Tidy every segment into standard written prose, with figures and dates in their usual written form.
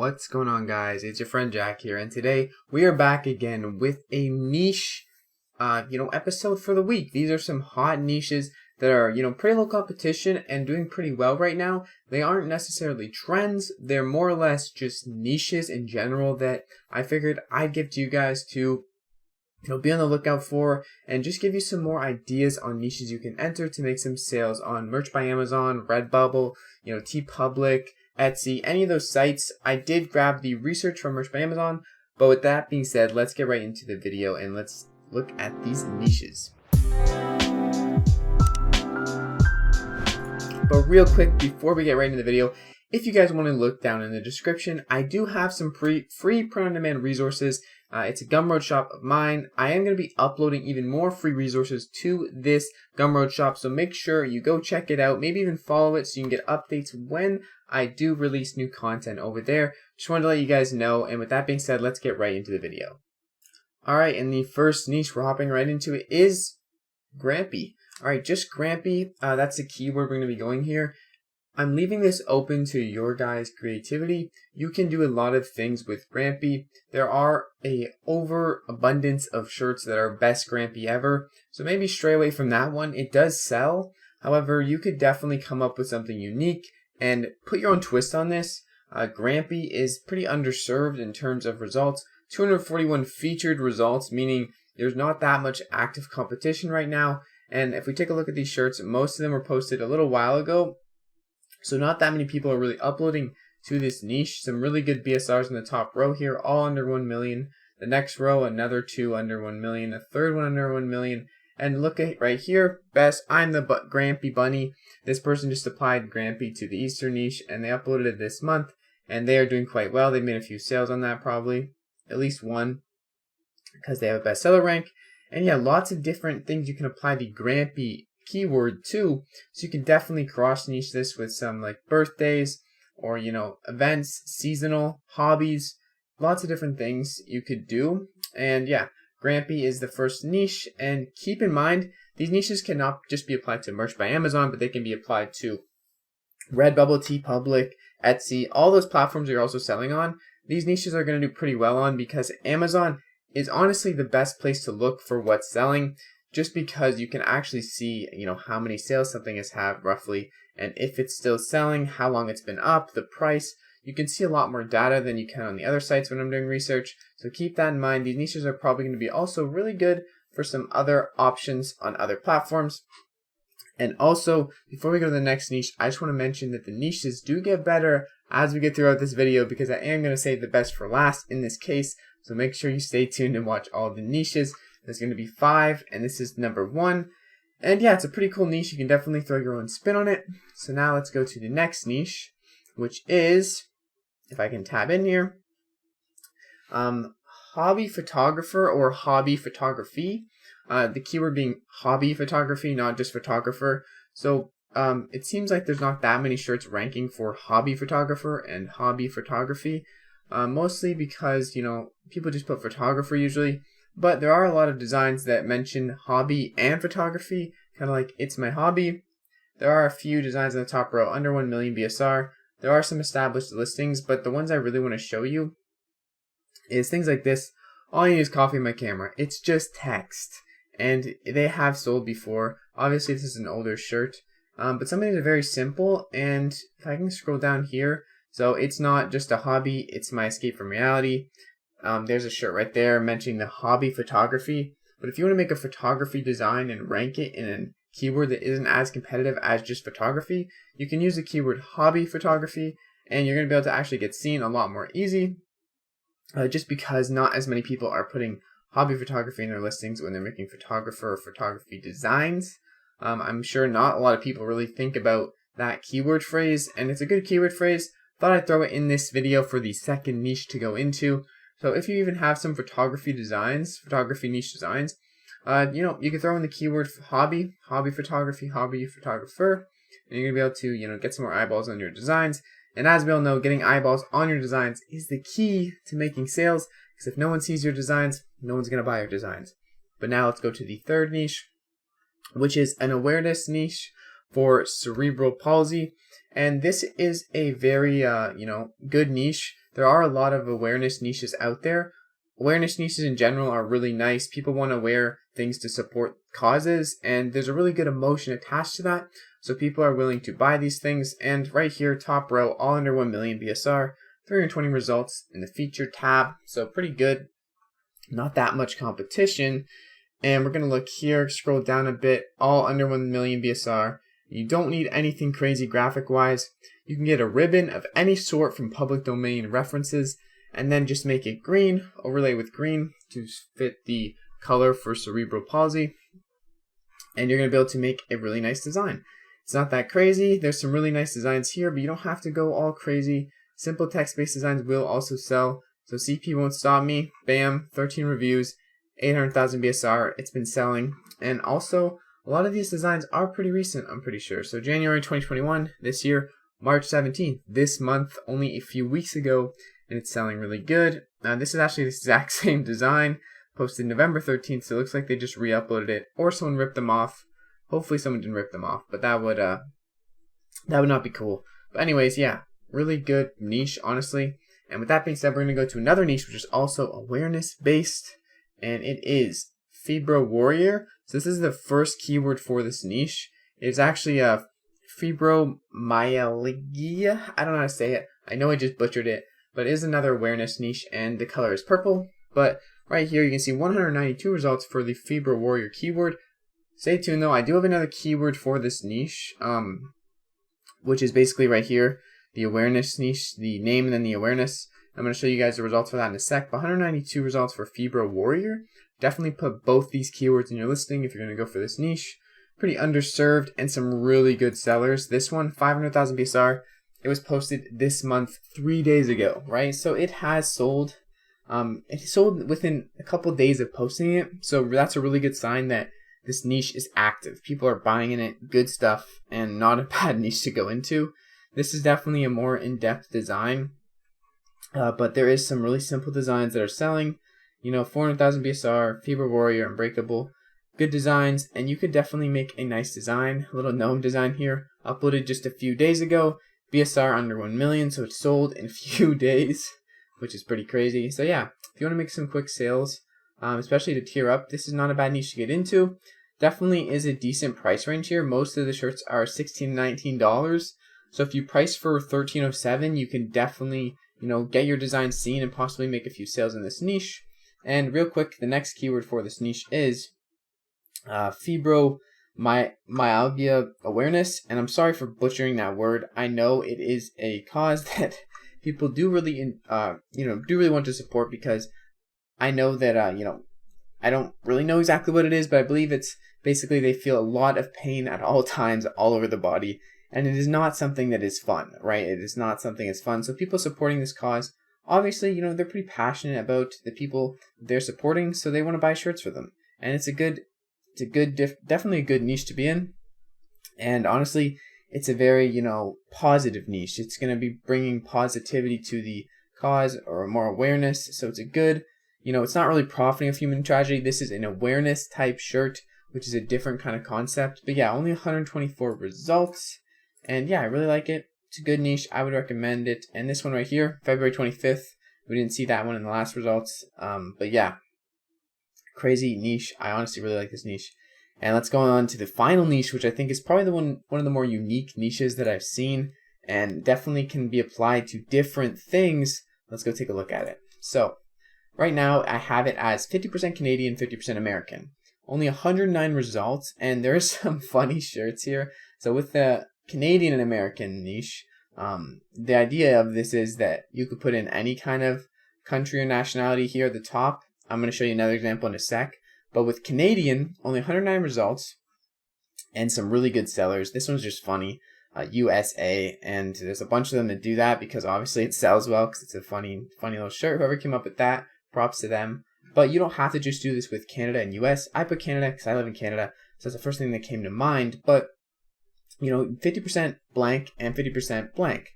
What's going on, guys? It's your friend Jack here, and today we are back again with a niche episode for the week. These are some hot niches that are, pretty low competition and doing pretty well right now. They aren't necessarily trends. They're more or less just niches in general that I figured I'd give to you guys to be on the lookout for and just give you some more ideas on niches you can enter to make some sales on Merch by Amazon, Redbubble, TeePublic, Etsy, any of those sites. I did grab the research from Merch by Amazon, but with that being said, let's get right into the video and let's look at these niches. But real quick, before we get right into the video, if you guys want to look down in the description, I do have some free print-on-demand resources. It's a Gumroad shop of mine. I am going to be uploading even more free resources to this Gumroad shop, so make sure you go check it out. Maybe even follow it so you can get updates when I do release new content over there. Just wanted to let you guys know, and with that being said, let's get right into the video. Alright, and the first niche we're hopping right into it is Grampy. Alright, just Grampy, that's the keyword we're going to be going here. I'm leaving this open to your guys' creativity. You can do a lot of things with Grampy. There are a overabundance of shirts that are best Grampy ever, so maybe stray away from that one. It does sell. However, you could definitely come up with something unique and put your own twist on this. Grampy is pretty underserved in terms of results. 241 featured results, meaning there's not that much active competition right now. And if we take a look at these shirts, most of them were posted a little while ago. So not that many people are really uploading to this niche. Some really good BSRs in the top row here, all under 1 million. The next row, another 2 under 1 million. A third one under 1 million. And look at right here, best, I'm the Grampy Bunny. This person just applied Grampy to the Easter niche and they uploaded it this month. And they are doing quite well. They made a few sales on that probably. At least one. Because they have a bestseller rank. And yeah, lots of different things you can apply the Grampy keyword too, so you can definitely cross niche this with some like birthdays or events, seasonal, hobbies, lots of different things you could do. And yeah, Grampy is the first niche, and keep in mind these niches cannot just be applied to Merch by Amazon, but they can be applied to Redbubble, TeePublic, Etsy, all those platforms you're also selling on. These niches are going to do pretty well on, because Amazon is honestly the best place to look for what's selling. Just because you can actually see, how many sales something has had roughly, and if it's still selling, how long it's been up, the price. You can see a lot more data than you can on the other sites when I'm doing research. So keep that in mind. These niches are probably going to be also really good for some other options on other platforms. And also, before we go to the next niche, I just want to mention that the niches do get better as we get throughout this video, because I am going to save the best for last in this case. So make sure you stay tuned and watch all the niches. There's going to be 5, and this is number 1. And yeah, it's a pretty cool niche. You can definitely throw your own spin on it. So now let's go to the next niche, which is, if I can tab in here, hobby photographer or hobby photography. The keyword being hobby photography, not just photographer. So it seems like there's not that many shirts ranking for hobby photographer and hobby photography. Mostly because, people just put photographer usually. But there are a lot of designs that mention hobby and photography, kind of like it's my hobby. There are a few designs in the top row under 1 million BSR. There are some established listings, but the ones I really want to show you is things like this. All you need is coffee and my camera. It's just text. And they have sold before. Obviously, this is an older shirt. But some of these are very simple. And if I can scroll down here, so it's not just a hobby, it's my escape from reality. There's a shirt right there mentioning the hobby photography. But if you want to make a photography design and rank it in a keyword that isn't as competitive as just photography, you can use the keyword hobby photography, and you're going to be able to actually get seen a lot more easy. Just because not as many people are putting hobby photography in their listings when they're making photographer or photography designs. I'm sure not a lot of people really think about that keyword phrase, and it's a good keyword phrase. Thought I'd throw it in this video for the second niche to go into. So if you even have some photography niche designs, you can throw in the keyword hobby photography, hobby photographer, and you're going to be able to, get some more eyeballs on your designs. And as we all know, getting eyeballs on your designs is the key to making sales, because if no one sees your designs, no one's going to buy your designs. But now let's go to the third niche, which is an awareness niche for cerebral palsy. And this is a very, good niche there are a lot of awareness niches out there. Awareness niches in general are really nice. People want to wear things to support causes, and there's a really good emotion attached to that. So people are willing to buy these things. And right here, top row, all under 1 million BSR, 320 results in the featured tab. So pretty good. Not that much competition. And we're going to look here, scroll down a bit, all under 1 million BSR. You don't need anything crazy graphic wise. You can get a ribbon of any sort from public domain references and then just make it green, overlay with green to fit the color for Cerebral Palsy. And you're going to be able to make a really nice design. It's not that crazy. There's some really nice designs here, but you don't have to go all crazy. Simple text-based designs will also sell. So CP won't stop me. Bam, 13 reviews, 800,000 BSR. It's been selling. And also, a lot of these designs are pretty recent, I'm pretty sure. So January 2021, this year, March 17th, this month, only a few weeks ago, and it's selling really good. This is actually the exact same design, posted November 13th, so it looks like they just re-uploaded it, or someone ripped them off. Hopefully someone didn't rip them off, but that would not be cool. But anyways, yeah, really good niche, honestly. And with that being said, we're going to go to another niche, which is also awareness-based, and it is Fibro Warrior. So this is the first keyword for this niche. It's actually a fibromyalgia. I don't know how to say it. I know I just butchered it, but it is another awareness niche, and the color is purple. But right here, you can see 192 results for the Fibro Warrior keyword. Stay tuned though, I do have another keyword for this niche, which is basically right here, the awareness niche, the name and then the awareness. I'm going to show you guys the results for that in a sec. But 192 results for Fibro Warrior. Definitely put both these keywords in your listing if you're going to go for this niche. Pretty underserved and some really good sellers. This one, 500,000 BSR. It was posted this month 3 days ago, right? So it has sold. It sold within a couple days of posting it. So that's a really good sign that this niche is active. People are buying in it, good stuff, and not a bad niche to go into. This is definitely a more in-depth design, but there is some really simple designs that are selling. 400,000 BSR, Fibro Warrior, Unbreakable, good designs, and you could definitely make a nice design. A little gnome design here, uploaded just a few days ago. BSR under 1 million, so it's sold in a few days, which is pretty crazy. So yeah, if you want to make some quick sales, especially to tier up, this is not a bad niche to get into. Definitely is a decent price range here. Most of the shirts are $16 to $19. So if you price for $13.07, you can definitely, get your design seen and possibly make a few sales in this niche. And real quick, the next keyword for this niche is fibromyalgia awareness. And I'm sorry for butchering that word. I know it is a cause that people do really, want to support, because I know that, I don't really know exactly what it is, but I believe it's basically they feel a lot of pain at all times all over the body. And it is not something that is fun, right? It is not something that's fun. So people supporting this cause, obviously, they're pretty passionate about the people they're supporting, so they want to buy shirts for them. And definitely a good niche to be in. And honestly, it's a very, positive niche. It's going to be bringing positivity to the cause, or more awareness. So it's a good, it's not really profiting of human tragedy. This is an awareness type shirt, which is a different kind of concept. But yeah, only 124 results. And yeah, I really like it. It's a good niche. I would recommend it. And this one right here, February 25th. We didn't see that one in the last results. But yeah, crazy niche. I honestly really like this niche. And let's go on to the final niche, which I think is probably one of the more unique niches that I've seen, and definitely can be applied to different things. Let's go take a look at it. So right now I have it as 50% Canadian, 50% American. Only 109 results, and there's some funny shirts here. So with the Canadian and American niche, the idea of this is that you could put in any kind of country or nationality here at the top. I'm going to show you another example in a sec. But with Canadian, only 109 results and some really good sellers. This one's just funny. USA, and there's a bunch of them that do that because obviously it sells well because it's a funny little shirt. Whoever came up with that, props to them. But you don't have to just do this with Canada and US. I put Canada because I live in Canada, so that's the first thing that came to mind. But 50% blank and 50% blank.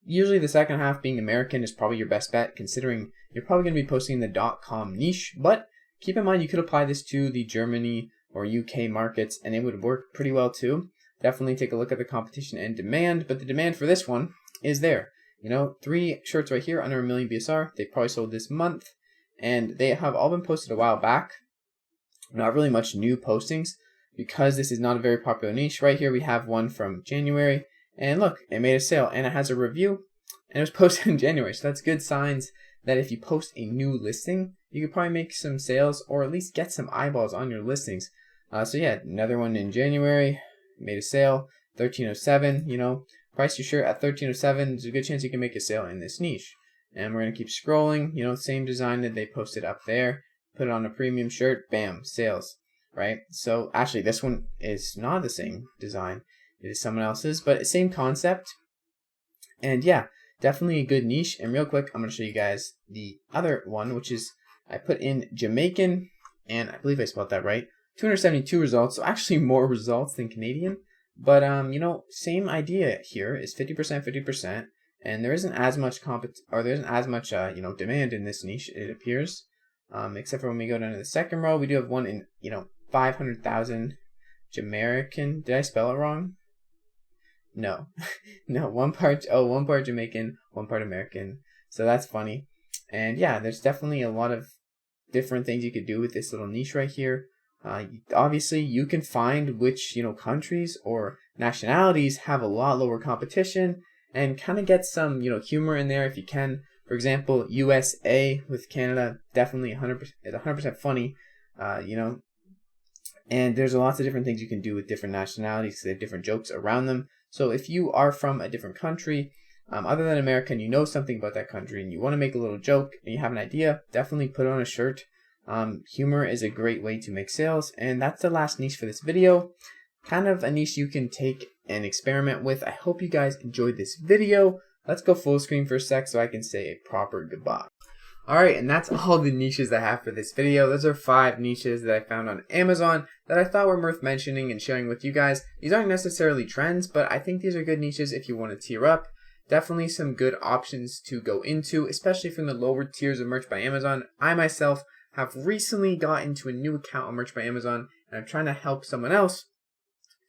Usually the second half being American is probably your best bet, considering you're probably going to be posting in the .com niche. But keep in mind, you could apply this to the Germany or UK markets, and it would work pretty well too. Definitely take a look at the competition and demand, but the demand for this one is there. You know, 3 shirts right here under 1 million BSR. They probably sold this month, and they have all been posted a while back. Not really much new postings because this is not a very popular niche. Right here we have one from January, and look, it made a sale and it has a review, and it was posted in January. So that's good signs that if you post a new listing, you could probably make some sales or at least get some eyeballs on your listings. So yeah, another one in January, made a sale, 1307, you know, price your shirt at 1307. There's a good chance you can make a sale in this niche. And we're going to keep scrolling, you know, same design that they posted up there, put it on a premium shirt, bam, sales, right? So actually this one is not the same design. It is someone else's, but same concept. And yeah, definitely a good niche. And real quick, I'm going to show you guys the other one, which is I put in Jamaican, and I believe I spelled that right. 272 results, so actually more results than Canadian. But you know, same idea here is 50%, 50%, and there isn't as much you know, demand in this niche, it appears. Except for when we go down to the second row, we do have one in, you know, 500,000 Jamaican. Did I spell it wrong? No, no, one part Jamaican, one part American. So that's funny. And yeah, there's definitely a lot of different things you could do with this little niche right here. Obviously, you can find which, you know, countries or nationalities have a lot lower competition and kind of get some, you know, humor in there if you can. For example, USA with Canada, definitely 100% funny, you know. And there's lots of different things you can do with different nationalities. They have different jokes around them. So if you are from a different country, other than America, and you know something about that country and you want to make a little joke and you have an idea, definitely put it on a shirt. Humor is a great way to make sales. And that's the last niche for this video. Kind of a niche you can take and experiment with. I hope you guys enjoyed this video. Let's go full screen for a sec so I can say a proper goodbye. Alright, and that's all the niches I have for this video. Those are 5 niches that I found on Amazon that I thought were worth mentioning and sharing with you guys. These aren't necessarily trends, but I think these are good niches if you want to tier up. Definitely some good options to go into, especially from the lower tiers of Merch by Amazon. I myself have recently got into a new account on Merch by Amazon, and I'm trying to help someone else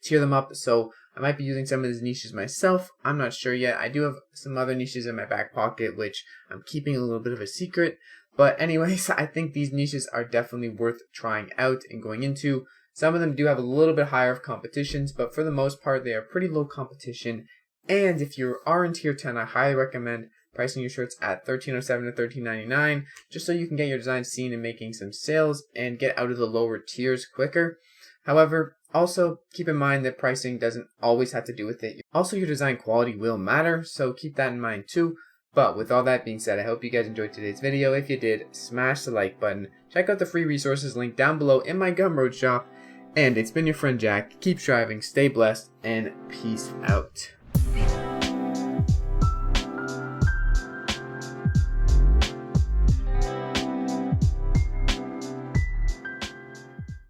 tier them up, so I might be using some of these niches myself. I'm not sure yet. I do have some other niches in my back pocket, which I'm keeping a little bit of a secret. But anyways, I think these niches are definitely worth trying out and going into. Some of them do have a little bit higher of competitions, but for the most part, they are pretty low competition. And if you are in tier 10, I highly recommend pricing your shirts at $13.07 to $13.99, just so you can get your design seen and making some sales and get out of the lower tiers quicker. However, also keep in mind that pricing doesn't always have to do with it. Also, your design quality will matter, so keep that in mind too. But with all that being said, I hope you guys enjoyed today's video. If you did, smash the like button. Check out the free resources linked down below in my Gumroad shop. And it's been your friend Jack. Keep striving, stay blessed, and peace out.